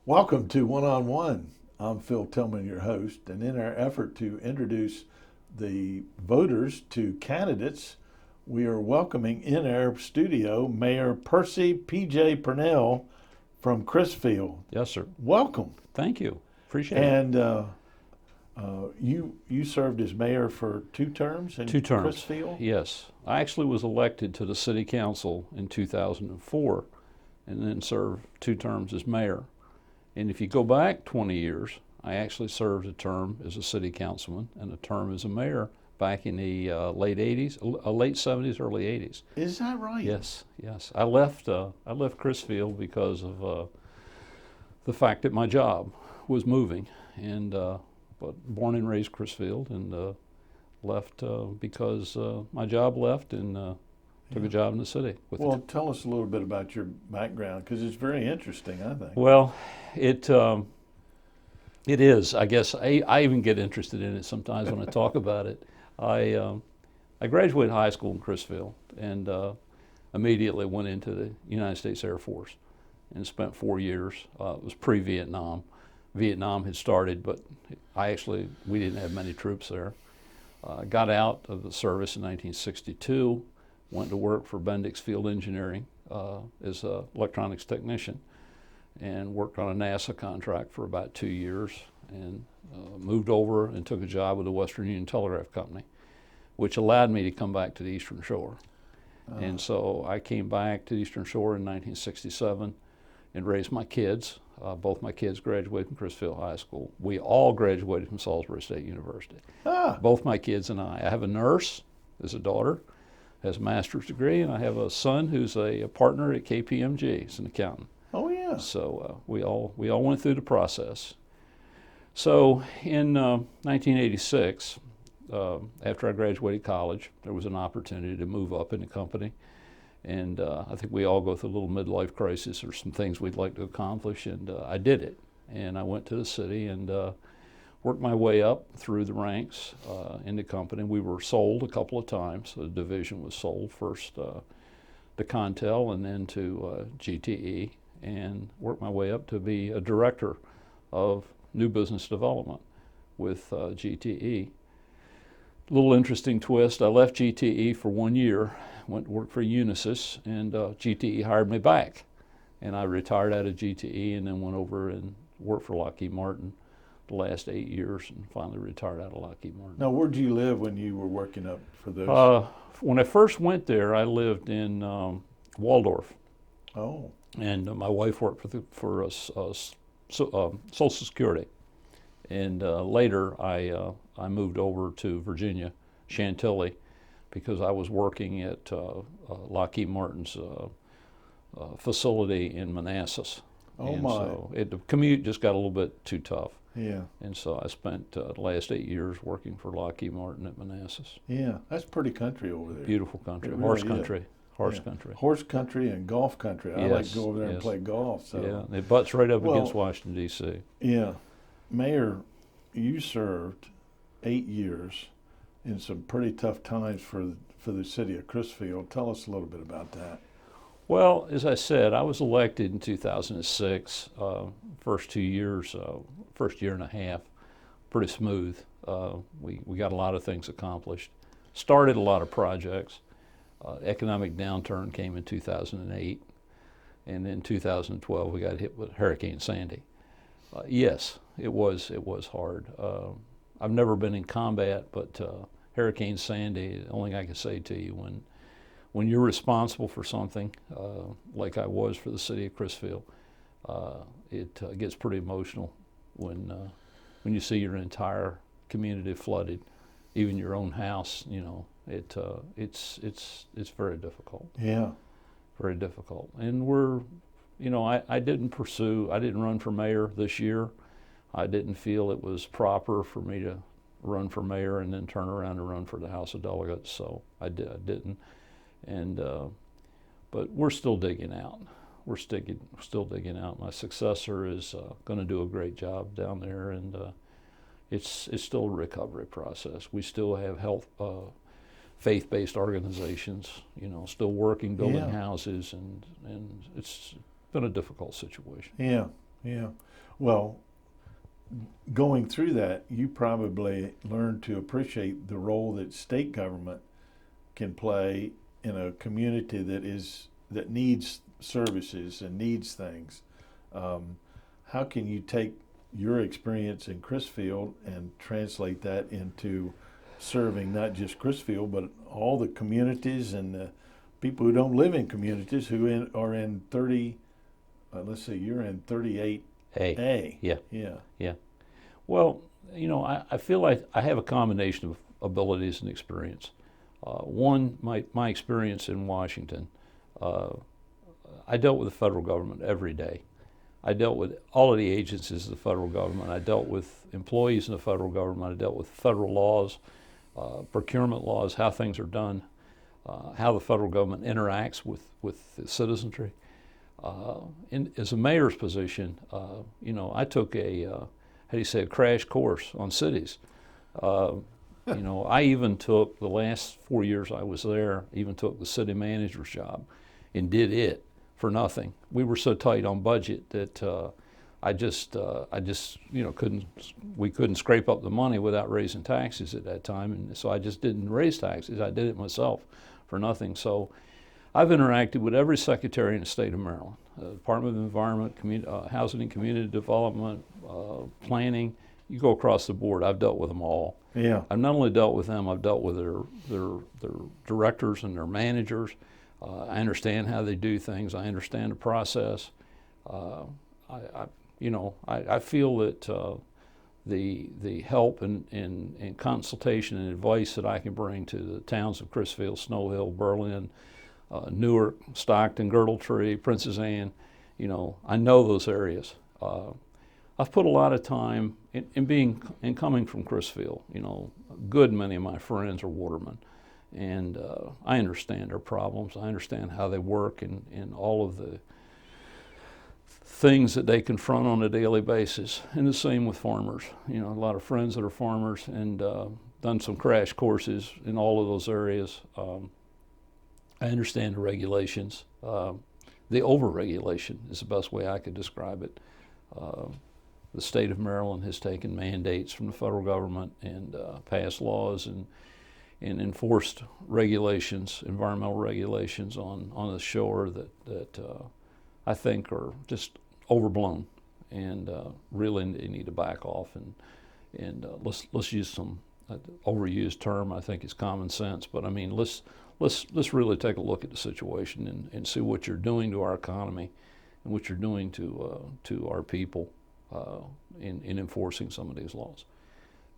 Welcome to One on One. I'm Phil Tillman, your host, and in our effort to introduce the voters to candidates, we are welcoming in our studio Mayor Percy P.J. Purnell from Chrisfield. Yes, sir. Welcome. Thank you. Appreciate it. And you served as mayor for 2 terms in 2 terms. Chrisfield? Yes. I actually was elected to the city council in 2004 and then served 2 terms as mayor. And if you go back 20 years, I actually served a term as a city councilman and a term as a mayor back in the late 70s, early 80s. Is that right? Yes. I left Chrisfield because of the fact that my job was moving, and but born and raised Chrisfield, and left because my job left and took a job in the city. Well, tell us a little bit about your background, because it's very interesting, I think. Well, it is. I guess I even get interested in it sometimes when I talk about it. I graduated high school in Chrisfield and immediately went into the United States Air Force and spent 4 years. It was pre-Vietnam. Vietnam had started, but we didn't have many troops there. Got out of the service in 1962, went to work for Bendix Field Engineering as an electronics technician, and worked on a NASA contract for about 2 years, and moved over and took a job with the Western Union Telegraph Company, which allowed me to come back to the Eastern Shore. And so I came back to the Eastern Shore in 1967 and raised my kids. Both my kids graduated from Chrisfield High School. We all graduated from Salisbury State University. Both my kids and I. I have a nurse, as a daughter, has a master's degree, and I have a son who's a partner at KPMG. He's an accountant. Oh, yeah. So we all went through the process. So in 1986, after I graduated college, there was an opportunity to move up in the company. And I think we all go through a little midlife crisis or some things we'd like to accomplish, and I did it. And I went to the city and worked my way up through the ranks in the company. We were sold a couple of times. The division was sold first to Contel and then to GTE, and worked my way up to be a director of new business development with GTE. Little interesting twist, I left GTE for 1 year, went to work for Unisys, and GTE hired me back. And I retired out of GTE and then went over and worked for Lockheed Martin the last 8 years, and finally retired out of Lockheed Martin. Now, where did you live when you were working up for those? When I first went there, I lived in Waldorf. Oh. And my wife worked for Social Security. And later, I moved over to Virginia, Chantilly, because I was working at Lockheed Martin's facility in Manassas. Oh, and my. So the commute just got a little bit too tough. Yeah. And so I spent the last 8 years working for Lockheed Martin at Manassas. Yeah, that's pretty country over there. Beautiful country, It horse really country. Horse country. Horse country and golf country. I like to go over there and play golf. So. Yeah, it butts right up against Washington, D.C. Yeah. Mayor, you served 8 years in some pretty tough times for the city of Chrisfield. Tell us a little bit about that. Well, as I said, I was elected in 2006. First 2 years, first year and a half, pretty smooth. We got a lot of things accomplished. Started a lot of projects. Economic downturn came in 2008, and in 2012 we got hit with Hurricane Sandy. Yes, it was hard. I've never been in combat, but Hurricane Sandy, the only thing I can say to you, when you're responsible for something, like I was for the city of Chrisfield, it gets pretty emotional when you see your entire community flooded, even your own house. You know, it's very difficult. Yeah, very difficult. And I didn't run for mayor this year. I didn't feel it was proper for me to run for mayor and then turn around and run for the House of Delegates, so I didn't. And but we're still digging out. We're still digging out. My successor is going to do a great job down there, and it's still a recovery process. We still have faith-based organizations, still working, building houses, and it's been a difficult situation. Yeah. Yeah. Well, going through that, you probably learned to appreciate the role that state government can play in a community that needs services and needs things. Um, how can you take your experience in Chrisfield and translate that into serving not just Chrisfield but all the communities and the people who don't live in communities are in 30? Let's see, you're in 38A. Yeah. Yeah. Yeah. Well, I feel like I have a combination of abilities and experience. One, my experience in Washington, uh, I dealt with the federal government every day. I dealt with all of the agencies of the federal government. I dealt with employees in the federal government. I dealt with federal laws, procurement laws, how things are done, how the federal government interacts with the citizenry. As a mayor's position, I took a crash course on cities. Uh, I even took the last 4 years I was there, even took the city manager's job and did it for nothing. We were so tight on budget that we couldn't scrape up the money without raising taxes at that time. And so I just didn't raise taxes. I did it myself for nothing. So I've interacted with every secretary in the state of Maryland, Department of Environment, Housing and Community Development, Planning. You go across the board, I've dealt with them all. Yeah. I've not only dealt with them, I've dealt with their directors and their managers. I understand how they do things. I understand the process. I feel that the help and consultation and advice that I can bring to the towns of Chrisfield, Snow Hill, Berlin, Newark, Stockton, Girdletree, Princess Anne, I know those areas. I've put a lot of time in coming from Chrisfield. A good many of my friends are watermen, and I understand their problems. I understand how they work and all of the things that they confront on a daily basis. And the same with farmers. A lot of friends that are farmers and done some crash courses in all of those areas. I understand the regulations. The over-regulation is the best way I could describe it. The state of Maryland has taken mandates from the federal government and passed laws and enforced regulations, environmental regulations on the shore that I think are just overblown and really they need to back off and let's use some overused term. I think is common sense, but I mean let's really take a look at the situation and see what you're doing to our economy and what you're doing to our people in enforcing some of these laws.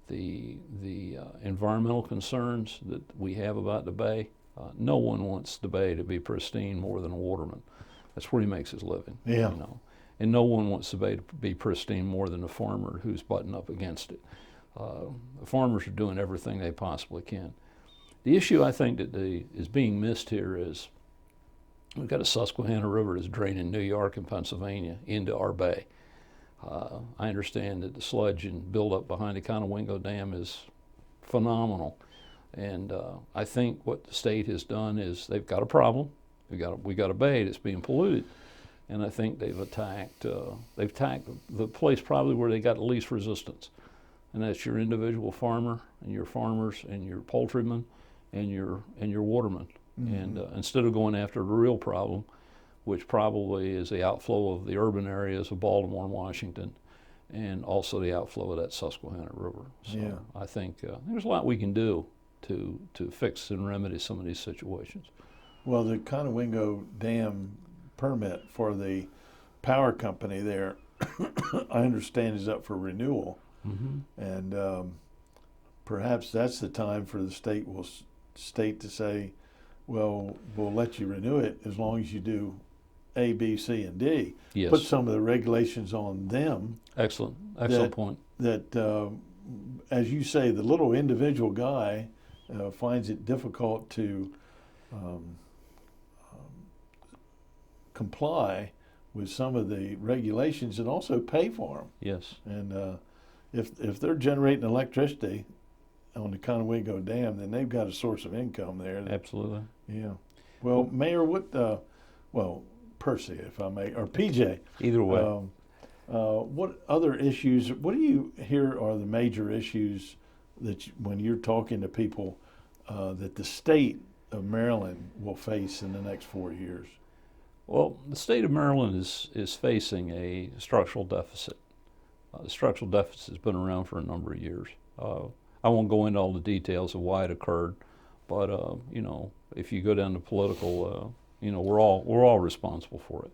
The environmental concerns that we have about the bay, no one wants the bay to be pristine more than a waterman. That's where he makes his living. Yeah. And no one wants the bay to be pristine more than a farmer who's buttoned up against it. The farmers are doing everything they possibly can. The issue I think that is being missed here is we've got a Susquehanna River that's draining New York and Pennsylvania into our bay. I understand that the sludge and buildup behind the Conowingo Dam is phenomenal, and I think what the state has done is they've got a problem. We got a bay that's being polluted, and I think they've attacked the place probably where they got the least resistance, and that's your individual farmer and your farmers and your poultrymen and your watermen. Mm-hmm. And instead of going after the real problem, which probably is the outflow of the urban areas of Baltimore and Washington, and also the outflow of that Susquehanna River. So yeah. I think there's a lot we can do to fix and remedy some of these situations. Well, the Conowingo Dam permit for the power company there, I understand, is up for renewal. Mm-hmm. And perhaps that's the time for the state to say, well, we'll let you renew it as long as you do A, B, C, and D. Yes. Put some of the regulations on them. Excellent point. That, as you say, the little individual guy finds it difficult to comply with some of the regulations and also pay for them. Yes. And if they're generating electricity on the Conowingo Dam, then they've got a source of income there. Absolutely. Yeah. Well, Mayor, Percy, if I may, or PJ. Either way. What other issues, what do you hear are the major issues that when you're talking to people that the state of Maryland will face in the next 4 years? Well, the state of Maryland is facing a structural deficit. The structural deficit has been around for a number of years. I won't go into all the details of why it occurred, but if you go down to political, we're all responsible for it.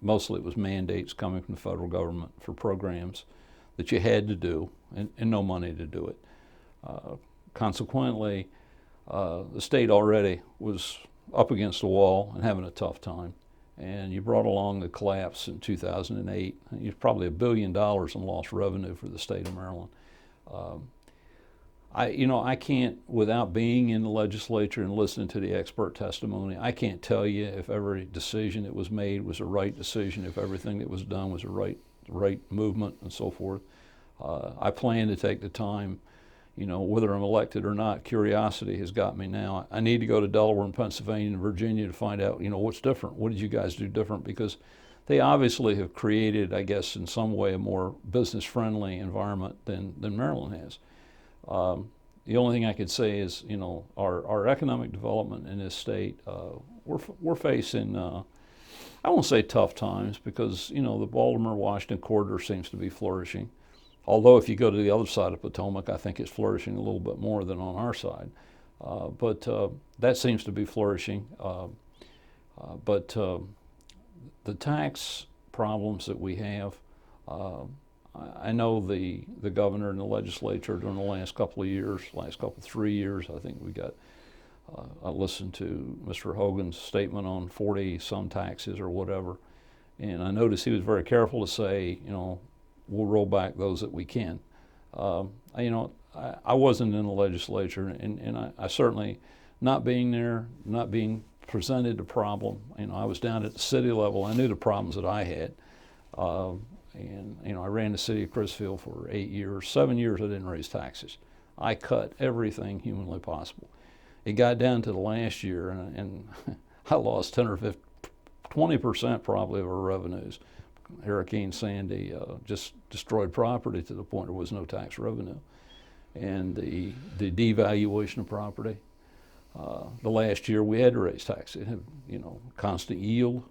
Mostly it was mandates coming from the federal government for programs that you had to do and no money to do it. Consequently, the state already was up against the wall and having a tough time. And you brought along the collapse in 2008. It's probably $1 billion in lost revenue for the state of Maryland. I can't, without being in the legislature and listening to the expert testimony, I can't tell you if every decision that was made was a right decision, if everything that was done was a right movement and so forth. I plan to take the time, whether I'm elected or not. Curiosity has got me now. I need to go to Delaware and Pennsylvania and Virginia to find out, what's different. What did you guys do different? Because they obviously have created, I guess, in some way, a more business-friendly environment than Maryland has. The only thing I could say is, our economic development in this state, we're facing, I won't say tough times, because, the Baltimore-Washington corridor seems to be flourishing. Although if you go to the other side of Potomac, I think it's flourishing a little bit more than on our side. But that seems to be flourishing. But the tax problems that we have, I know the governor and the legislature during the last couple of years, 3 years, I think we got, I listened to Mr. Hogan's statement on 40-some taxes or whatever, and I noticed he was very careful to say, we'll roll back those that we can. I wasn't in the legislature, and I certainly, not being there, not being presented a problem, I was down at the city level, I knew the problems that I had. And I ran the city of Crisfield for 8 years. 7 years I didn't raise taxes. I cut everything humanly possible. It got down to the last year, and I lost 10 or 20% probably of our revenues. Hurricane Sandy just destroyed property to the point there was no tax revenue. And the devaluation of property. The last year we had to raise taxes. It had, constant yield.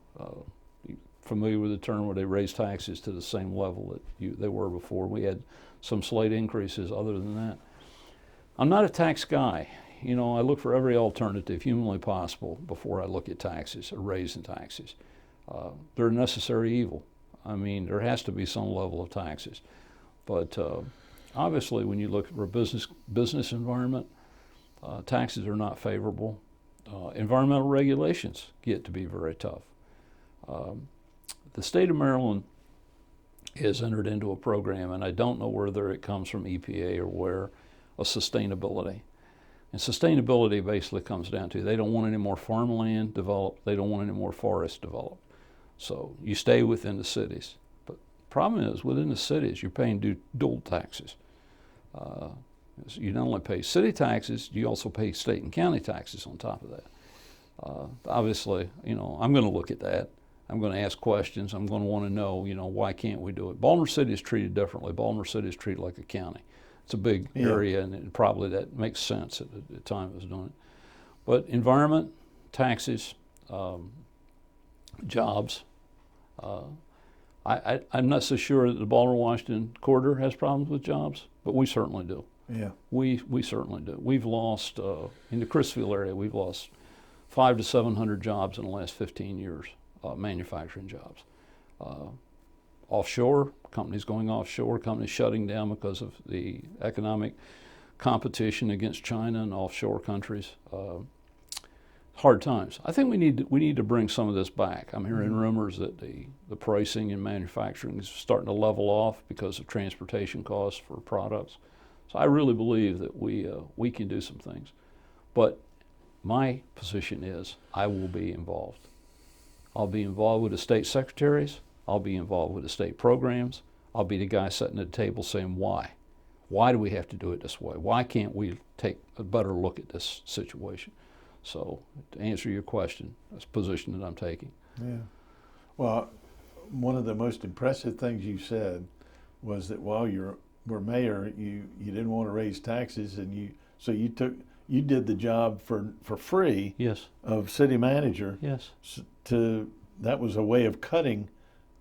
Familiar with the term where they raise taxes to the same level that they were before. We had some slight increases other than that. I'm not a tax guy. I look for every alternative humanly possible before I look at taxes or raising taxes. They're a necessary evil. There has to be some level of taxes. But obviously when you look at a business environment, taxes are not favorable. Environmental regulations get to be very tough. The state of Maryland has entered into a program, and I don't know whether it comes from EPA or where, of sustainability. And sustainability basically comes down to they don't want any more farmland developed, they don't want any more forests developed. So you stay within the cities. But the problem is, within the cities, you're paying dual taxes. You not only pay city taxes, you also pay state and county taxes on top of that. Obviously, I'm going to look at that. I'm going to ask questions. I'm going to want to know, why can't we do it? Baltimore City is treated differently. Baltimore City is treated like a county. It's a big area, and probably that makes sense at the time it was doing it. But environment, taxes, jobs. I'm not so sure that the Baltimore-Washington corridor has problems with jobs, but we certainly do. Yeah. We certainly do. We've lost, in the Crisfield area, we've lost 500 to 700 jobs in the last 15 years. Manufacturing jobs. Offshore, companies going offshore, companies shutting down because of the economic competition against China and offshore countries. Hard times. I think we need to bring some of this back. I'm hearing rumors that the pricing in manufacturing is starting to level off because of transportation costs for products. So I really believe that we can do some things. But my position is I will be involved. I'll be involved with the state secretaries. I'll be involved with the state programs. I'll be the guy sitting at the table saying why. Why do we have to do it this way? Why can't we take a better look at this situation? So to answer your question, that's the position that I'm taking. Yeah. Well, one of the most impressive things you said was that while you were mayor, you didn't want to raise taxes, and you did the job for free. Yes. Of city manager. Yes. That was a way of cutting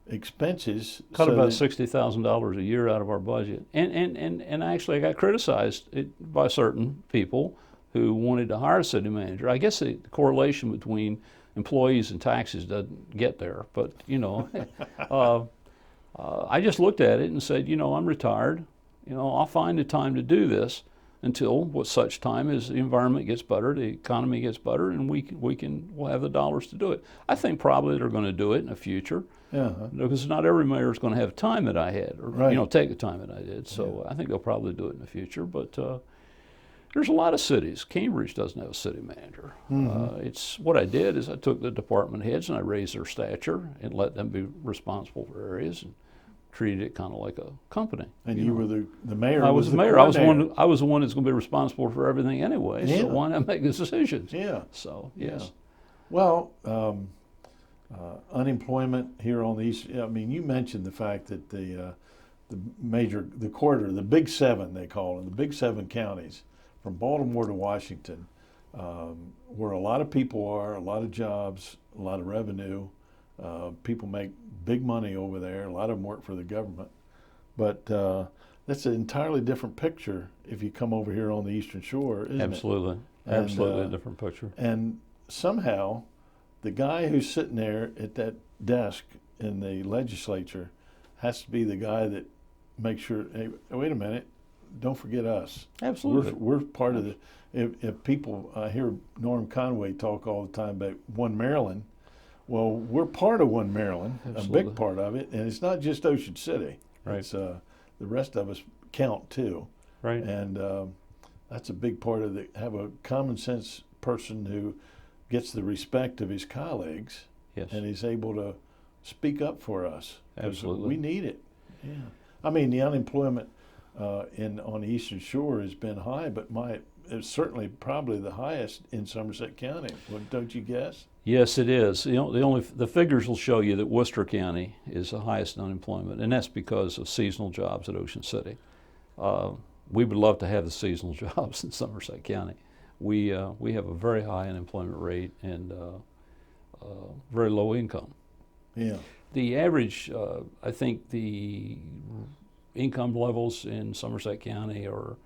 expenses. Cut about $60,000 a year out of our budget, and actually I got criticized by certain people who wanted to hire a city manager. I guess the correlation between employees and taxes doesn't get there, but I just looked at it and said, I'm retired. I'll find the time to do this until such time as the environment gets better, the economy gets better, and we'll have the dollars to do it. I think probably they're going to do it in the future. Yeah. Because not every mayor is going to have the time that I had, or right. Take the time that I did. So I think they'll probably do it in the future. But there's a lot of cities. Cambridge doesn't have a city manager. Mm-hmm. It's what I did is I took the department heads and I raised their stature and let them be responsible for areas and treated it kind of like a company. And you were the mayor. I was the mayor. I was the one that's going to be responsible for everything anyway. Yeah. So why not make the decisions? Yeah. So yes. Yeah. Well, unemployment here on the east. I mean, you mentioned the fact that the Big Seven, they call them, the Big Seven counties, from Baltimore to Washington, where a lot of people are, a lot of jobs, a lot of revenue. People make big money over there. A lot of them work for the government. But that's an entirely different picture if you come over here on the Eastern Shore, isn't Absolutely. it? Absolutely a different picture. And somehow the guy who's sitting there at that desk in the legislature has to be the guy that makes sure, hey, wait a minute, don't forget us. Absolutely. We're part of the, if people, I hear Norm Conway talk all the time about One Maryland. Well, we're part of One Maryland, Absolutely. A big part of it, and it's not just Ocean City. Right. It's the rest of us count too. Right. And that's a big part of have a common sense person who gets the respect of his colleagues. Yes. And he's able to speak up for us. Absolutely. We need it. Yeah. I mean, the unemployment on the Eastern Shore has been high, but it's certainly probably the highest in Somerset County. Don't you guess? Yes, it is. The figures will show you that Worcester County is the highest in unemployment, and that's because of seasonal jobs at Ocean City. We would love to have the seasonal jobs in Somerset County. We have a very high unemployment rate and very low income. Yeah. The average, I think, the income levels in Somerset County are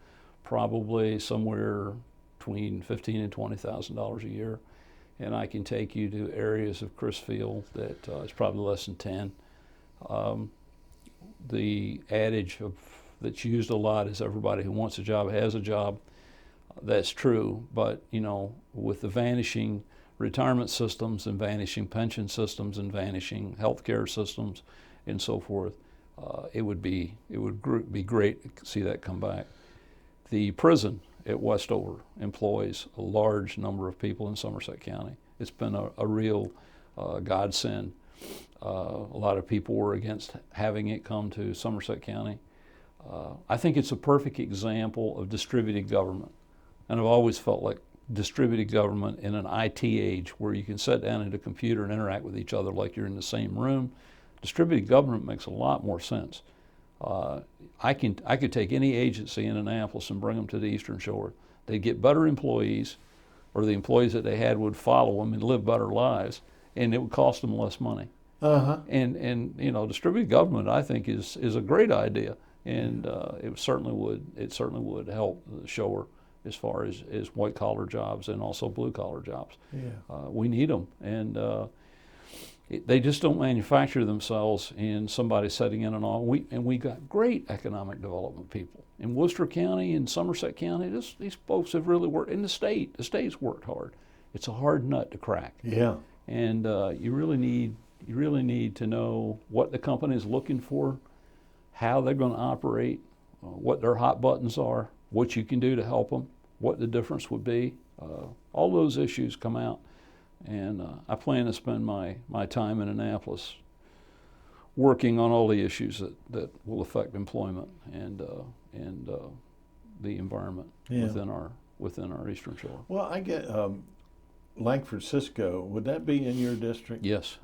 probably somewhere between $15,000 and $20,000 a year. And I can take you to areas of Chrisfield that it's probably less than 10. The adage that's used a lot is everybody who wants a job has a job. That's true, but with the vanishing retirement systems and vanishing pension systems and vanishing healthcare systems and so forth, it would be great to see that come back. The prison at Westover employs a large number of people in Somerset County. It's been a real godsend. A lot of people were against having it come to Somerset County. I think it's a perfect example of distributed government. And I've always felt like distributed government in an IT age where you can sit down at a computer and interact with each other like you're in the same room. Distributed government makes a lot more sense. I could take any agency in Annapolis and bring them to the Eastern Shore. They'd get better employees, or the employees that they had would follow them and live better lives, and it would cost them less money. Uh-huh. And distributed government, I think, is a great idea, and it certainly would help the shore as far as white collar jobs and also blue collar jobs. Yeah. We need them, and they just don't manufacture themselves in somebody setting in and all. We got great economic development people in Worcester County and Somerset County. These folks have really worked in the state. The state's worked hard. It's a hard nut to crack. Yeah. And you really need to know what the company is looking for, how they're going to operate, what their hot buttons are, what you can do to help them, what the difference would be. All those issues come out. And I plan to spend my time in Annapolis working on all the issues that will affect employment and the environment within our Eastern Shore. Well, I get Langford Cisco. Would that be in your district? Yes.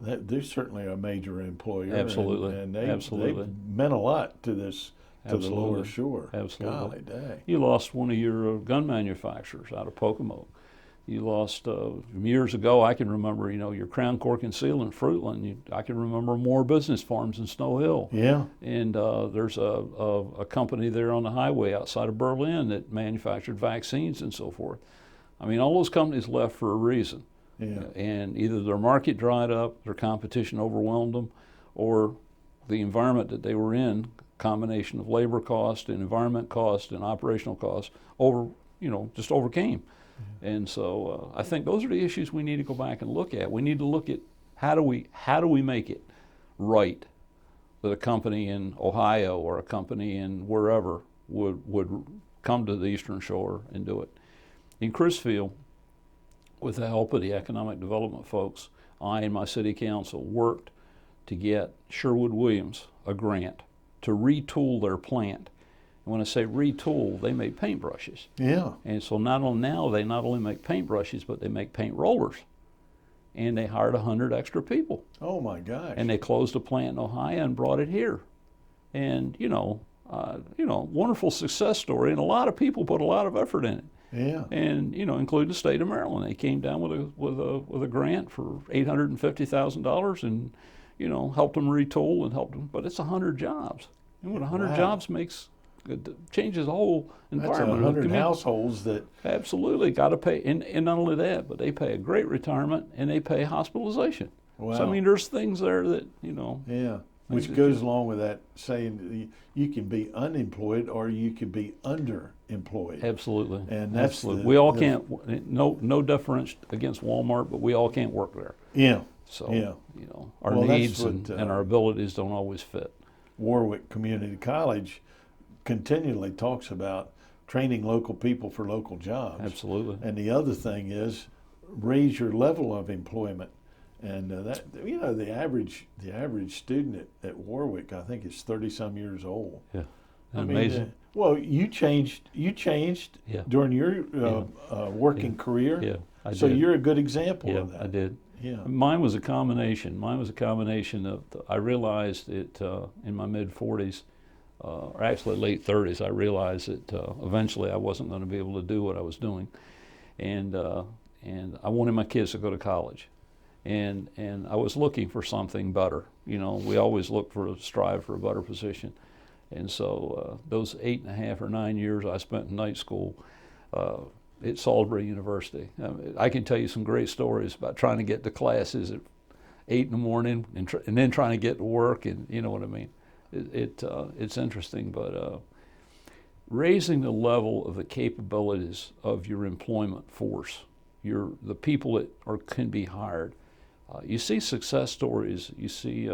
they're certainly a major employer. Absolutely. And Absolutely. they've meant a lot to this, to the Absolutely. lower shore. Absolutely. Golly day. You lost one of your gun manufacturers out of Pocomoke. You lost years ago. I can remember, your Crown Cork and Seal in Fruitland. I can remember more business farms in Snow Hill. Yeah. And there's a company there on the highway outside of Berlin that manufactured vaccines and so forth. I mean, all those companies left for a reason. Yeah. And either their market dried up, their competition overwhelmed them, or the environment that they were in, combination of labor cost and environment cost and operational cost, just overcame. And so I think those are the issues we need to go back and look at. We need to look at how do we make it right that a company in Ohio or a company in wherever would come to the Eastern Shore and do it. In Crisfield, with the help of the economic development folks, I and my city council worked to get Sherwood-Williams a grant to retool their plant. And when I say retool, they make paintbrushes. Yeah. And so they not only make paintbrushes, but they make paint rollers. And they hired 100 extra people. Oh my gosh. And they closed a plant in Ohio and brought it here. And wonderful success story. And a lot of people put a lot of effort in it. Yeah. And including the state of Maryland. They came down with a grant for $850,000 and helped them retool and helped them. But it's 100 jobs. And what 100 jobs it changes the whole environment. That's 100 households that absolutely got to pay, and not only that, but they pay a great retirement and they pay hospitalization. Wow. So I mean, there's things there that Yeah, which goes along with that saying you can be unemployed or you can be underemployed. Absolutely, and that's absolutely. We all can't. No deference against Walmart, but we all can't work there. Yeah. So yeah. Our needs and our abilities don't always fit. Warwick Community College continually talks about training local people for local jobs. Absolutely. And the other thing is raise your level of employment. And the average student at Warwick, I think, is 30-some years old. Yeah, amazing. Well, you changed yeah. during your working career. Yeah, I so did. you're a good example of that. I did. Yeah. Mine was a combination. Of I realized it in my mid-40s, or actually late 30s. I realized that eventually I wasn't going to be able to do what I was doing, and I wanted my kids to go to college. And I was looking for something better. We always strive for a better position. And so those 8.5 or 9 years I spent in night school at Salisbury University. I can tell you some great stories about trying to get to classes at 8 in the morning and then trying to get to work, and you know what I mean. It's interesting, but raising the level of the capabilities of your employment force, the people that can be hired. You see success stories. You see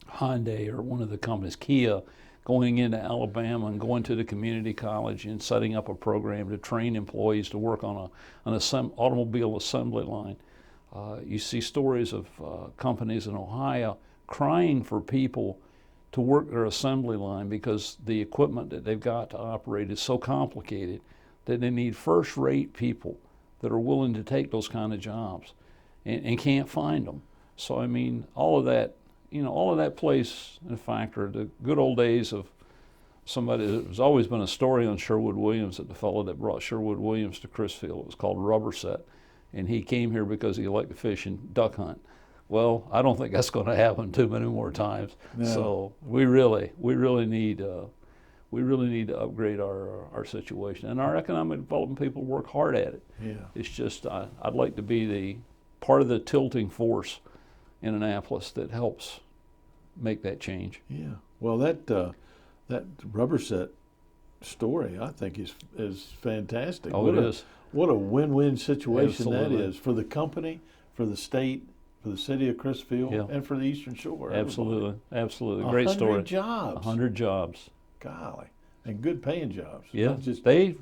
Hyundai or one of the companies, Kia, going into Alabama and going to the community college and setting up a program to train employees to work on an automobile assembly line. You see stories of companies in Ohio crying for people to work their assembly line because the equipment that they've got to operate is so complicated that they need first-rate people that are willing to take those kind of jobs. And can't find them. So I mean, all of that plays a factor. The good old days of somebody. There's always been a story on Sherwood-Williams, that the fellow that brought Sherwood-Williams to Crisfield. It was called Rubber Set, and he came here because he liked to fish and duck hunt. Well, I don't think that's going to happen too many more times. No. So we really need to upgrade our situation, and our economic development people work hard at it. Yeah. It's just I'd like to be the part of the tilting force in Annapolis that helps make that change. Yeah. Well, that Rubber Set story, I think, is fantastic. Oh, it is. What a win-win situation Absolutely. that is for the company, for the state, for the city of Crisfield, yeah. and for the Eastern Shore. Absolutely. Absolutely. Great story. 100 jobs. 100 jobs. Golly. And good paying jobs. Yeah. They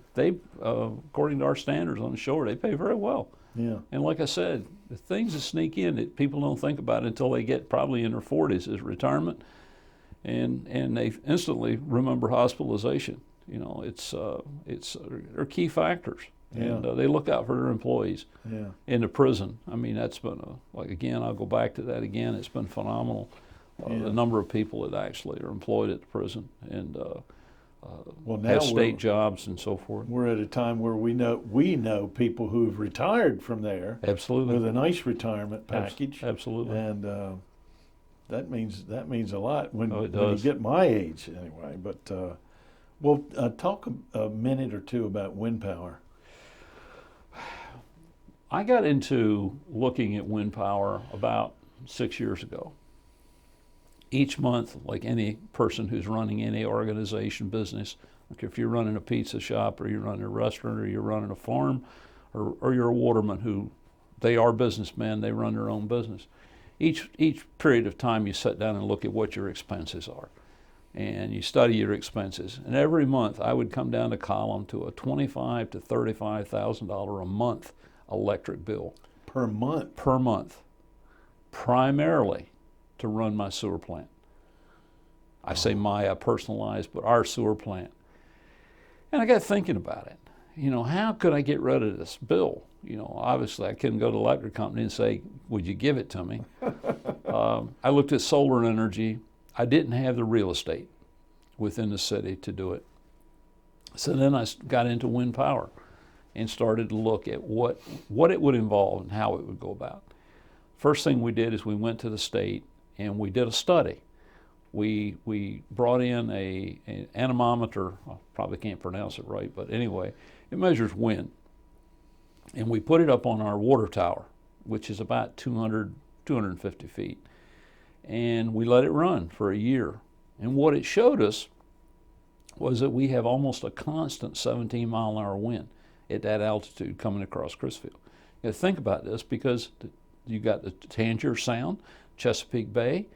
according to our standards on the shore, they pay very well. Yeah. And like I said, the things that sneak in that people don't think about until they get probably in their 40s is retirement, and they instantly remember hospitalization. They're key factors. And they look out for their employees. Yeah. In the prison, I mean, that's been again, I'll go back to that again. It's been phenomenal. The number of people that actually are employed at the prison, and well, now have state jobs and so forth. We're at a time where we know people who've retired from there. Absolutely. With a nice retirement package. Absolutely. And that means a lot when it when you does. get my age anyway. But well, talk a minute or two about wind power. I got into looking at wind power about 6 years ago. Each month, like any person who's running any organization, business, like if you're running a pizza shop or you're running a restaurant or you're running a farm or you're a waterman who, they are businessmen, they run their own business. Each period of time you sit down and look at what your expenses are and you study your expenses. And every month I would come down the column to a $25,000 to $35,000 a month electric bill. Per month? Per month. Primarily to run my sewer plant. I say I personalize, but our sewer plant. And I got thinking about it. You know, how could I get rid of this bill? You know, obviously I couldn't go to the electric company and say, would you give it to me? I looked at solar energy. I didn't have the real estate within the city to do it. So then I got into wind power and started to look at what it would involve and how it would go about. First thing we did is we went to the state and we did a study. We brought in an anemometer. I probably can't pronounce it right, but anyway, it measures wind. And we put it up on our water tower, which is about 250 feet. And we let it run for a year. And what it showed us was that we have almost a constant 17-mile-an-hour wind at that altitude coming across Chrisfield. You got to think about this because you got the Tangier Sound, Chesapeake Bay,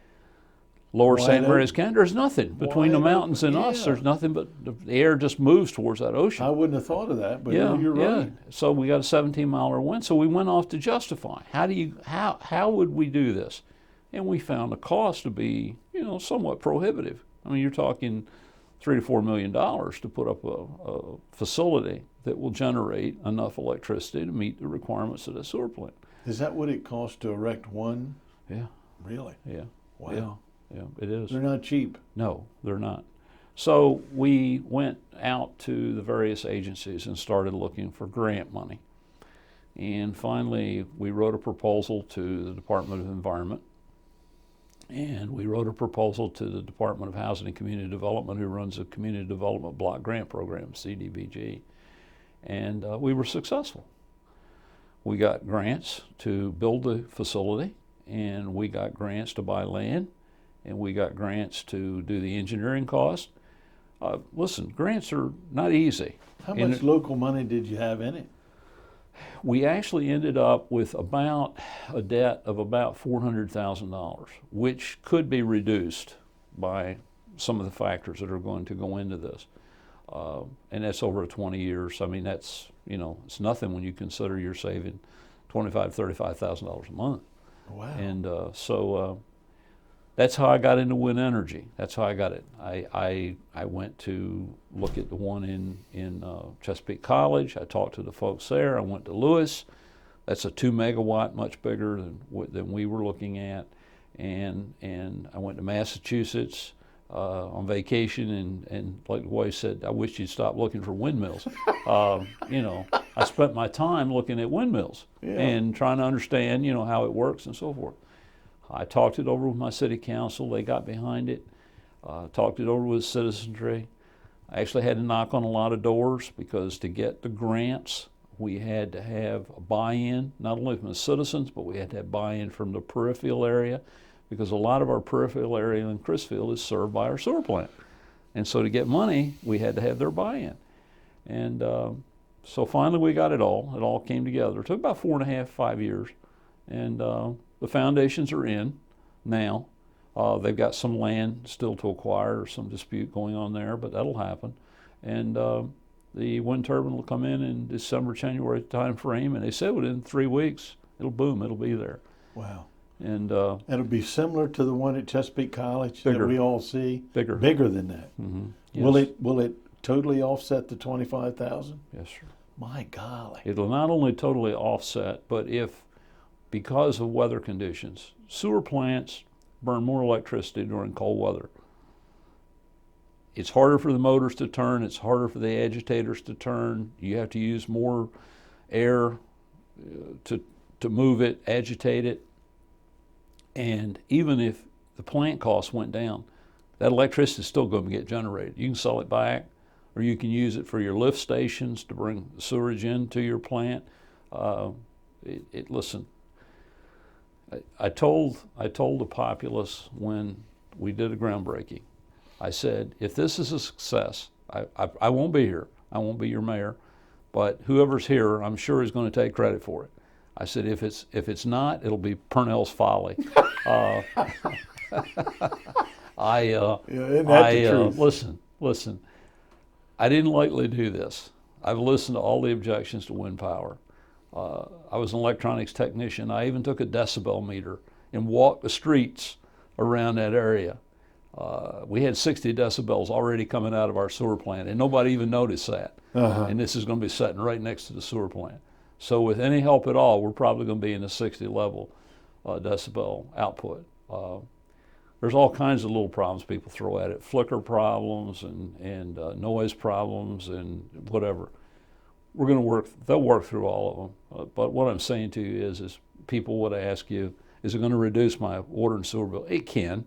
Lower St. Mary's County. There's nothing between the mountains and us. There's nothing but the air just moves towards that ocean. I wouldn't have thought of that, but you're right. So we got a 17-mile-an-hour wind. So we went off to justify how would we do this, and we found the cost to be somewhat prohibitive. I mean, you're talking $3 to $4 million to put up a facility that will generate enough electricity to meet the requirements of the sewer plant. Is that what it costs to erect one? Yeah. Really? Yeah. Wow. Yeah, it is. They're not cheap. No, they're not. So we went out to the various agencies and started looking for grant money. And finally, we wrote a proposal to the Department of Environment. And we wrote a proposal to the Department of Housing and Community Development, who runs the Community Development Block Grant Program, CDBG. And we were successful. We got grants to build the facility, and we got grants to buy land, and we got grants to do the engineering cost. Listen, grants are not easy. How much local money did you have in it? We actually ended up with about a debt of about $400,000, which could be reduced by some of the factors that are going to go into this. And that's over 20 years. I mean, that's, it's nothing when you consider you're saving $25,000 to $35,000 a month. Wow. And so that's how I got into wind energy. That's how I got it. I went to look at the one in Chesapeake College. I talked to the folks there. I went to Lewis. That's a 2 megawatt, much bigger than we were looking at. And I went to Massachusetts on vacation, and like the wife said, I wish you'd stop looking for windmills. I spent my time looking at windmills and trying to understand, how it works and so forth. I talked it over with my city council. They got behind it. Talked it over with citizenry. I actually had to knock on a lot of doors because to get the grants, we had to have a buy-in, not only from the citizens, but we had to have buy-in from the peripheral area, because a lot of our peripheral area in Chrisfield is served by our sewer plant. And so to get money, we had to have their buy-in. And so finally we got it all. It all came together. It took about 4.5, 5 years. And the foundations are in now. They've got some land still to acquire, or some dispute going on there, but that'll happen. And the wind turbine will come in December, January time frame, and they said within 3 weeks, it'll boom, it'll be there. Wow. And it'll be similar to the one at Chesapeake College that we all see. Bigger than that. Mm-hmm. Yes. Will it totally offset the $25,000? Yes, sir. My golly. It'll not only totally offset, but if, because of weather conditions, sewer plants burn more electricity during cold weather. It's harder for the motors to turn. It's harder for the agitators to turn. You have to use more air to move it, agitate it. And even if the plant costs went down, that electricity is still going to get generated. You can sell it back, or you can use it for your lift stations to bring sewage into your plant. Listen, I told the populace when we did a groundbreaking, I said, if this is a success, I won't be here. I won't be your mayor, but whoever's here, I'm sure is going to take credit for it. I said, if it's not, it'll be Purnell's folly. Isn't that the truth? Listen. I didn't lightly do this. I've listened to all the objections to wind power. I was an electronics technician. I even took a decibel meter and walked the streets around that area. We had 60 decibels already coming out of our sewer plant, and nobody even noticed that. And this is going to be sitting right next to the sewer plant. So with any help at all, we're probably going to be in the 60 level decibel output. There's all kinds of little problems people throw at it, flicker problems and noise problems and whatever. We're going to they'll work through all of them. But what I'm saying to you is people would ask you, is it going to reduce my water and sewer bill? It can.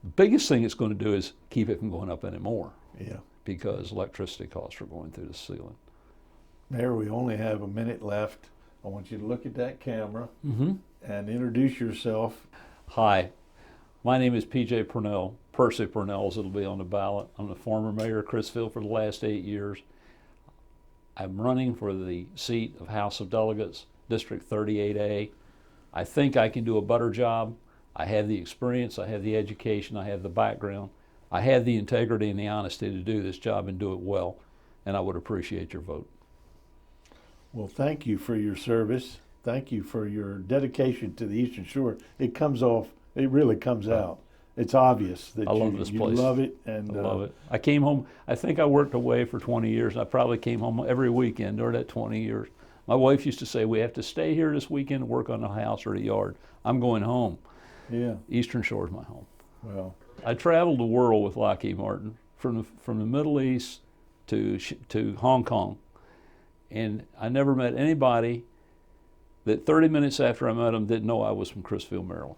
The biggest thing it's going to do is keep it from going up anymore. Yeah. Because electricity costs are going through the ceiling. Mayor, we only have a minute left. I want you to look at that camera Mm-hmm. and introduce yourself. Hi, my name is P.J. Purnell, Percy Purnell, as it'll be on the ballot. I'm the former mayor of Chrisville for the last 8 years. I'm running for the seat of House of Delegates, District 38A. I think I can do a better job. I have the experience, I have the education, I have the background. I have the integrity and the honesty to do this job and do it well, and I would appreciate your vote. Well, thank you for your service. Thank you for your dedication to the Eastern Shore. It really comes out. It's obvious that I love this you place. love it. And I love it. I came home, I think I worked away for 20 years. I probably came home every weekend during that 20 years. My wife used to say, we have to stay here this weekend and work on the house or the yard. I'm going home. Yeah. Eastern Shore is my home. Well, I traveled the world with Lockheed Martin, from the Middle East to Hong Kong. And I never met anybody that 30 minutes after I met them didn't know I was from Chrisville, Maryland.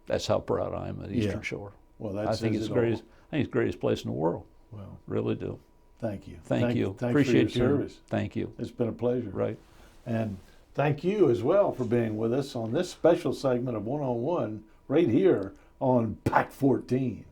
That's how proud I am of Eastern Shore. Well, I think it's the greatest place in the world. Well, really do. Thank you. Thank you. Thanks Appreciate for your service. Thank you. It's been a pleasure. Right. And thank you as well for being with us on this special segment of One on One right here on Pack 14.